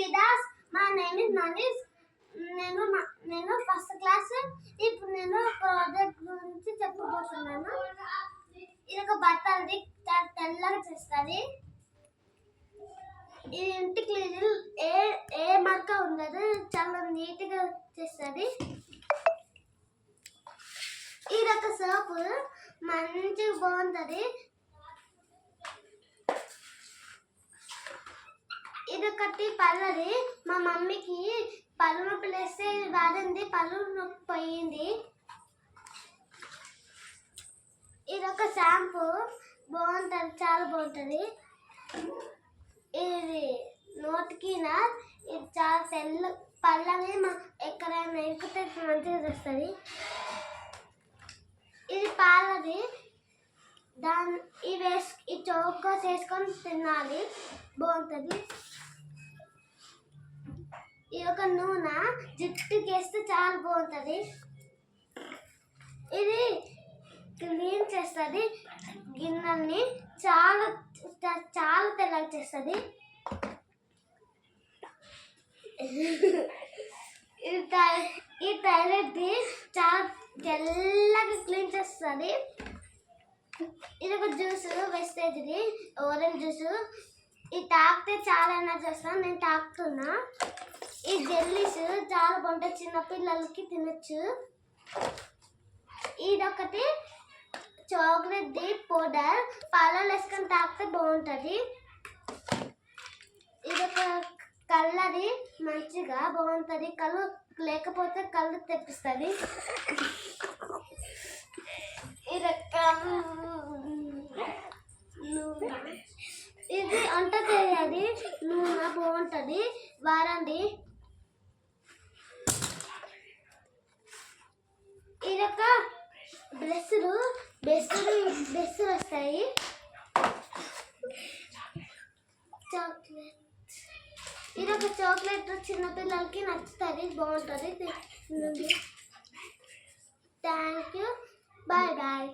విదాస్. మా name is Manish. నేను first class. ఇప్పుడు నేను ప్రాజెక్ట్ గురించి చెప్పబోతున్నాను. ఇది ఒక బట్టలది తెల్లగా చేస్తుంది. ఈ ఇంటి క్లీన్ ఏ మరక ఉండదు, చాలా నీట్గా చేస్తుంది. ఇది ఒక సోపు మంచిగా బాగుంటుంది. ఇది ఒకటి పళ్ళది. మా మమ్మీకి పళ్ళు నొప్పి లేస్తే వాడింది, పళ్ళు నొప్పి పోయింది. ఇది ఒక షాంపూ బాగుంటుంది, చాలా బాగుంటుంది. ఇది నోటికి ఇది చాలా తెల్ల పళ్ళని ఎక్కడైనా ఎక్కుతే మంచిగా వస్తుంది. ఇది పాలది. ఈ చౌక చేసుకొని తినాలి, బాగుంటుంది. ఇది ఒక నూనె, జుట్టుకి వేస్తే చాలా బాగుంటుంది. ఇది క్లీన్ చేస్తుంది, గిన్నెల్ని చాలా చాలా తెల్లగా చేస్తుంది. ఈ టాయిలెట్ది చాలా తెల్లగా క్లీన్ చేస్తుంది. ఇది ఒక జ్యూస్, వెస్టేజ్ది ఆరెంజ్ జ్యూస్. ఇది తాగితే చాలా ఎనర్జీ వస్తుంది, నేను తాగుతున్నా. ఈ జెల్లీస్ చాలా బాగుంటాయి, చిన్నపిల్లలకి తినచ్చు. ఇదొకటి చాక్లెట్ది పౌడర్, పాలలో వేసుకొని తాగితే బాగుంటుంది. ఇదొక కళ్ళది, మంచిగా బాగుంటుంది. కళ్ళు లేకపోతే కళ్ళు తెప్పిస్తుంది. ఇది వంట చేయాలి, నూనె బాగుంటుంది, వారండి. ఇదొక బ్రష్లు వస్తాయి. చాక్లెట్, ఇదొక చాక్లెట్ చిన్నపిల్లలకి నచ్చుతుంది, బాగుంటుంది. Thank you, bye bye.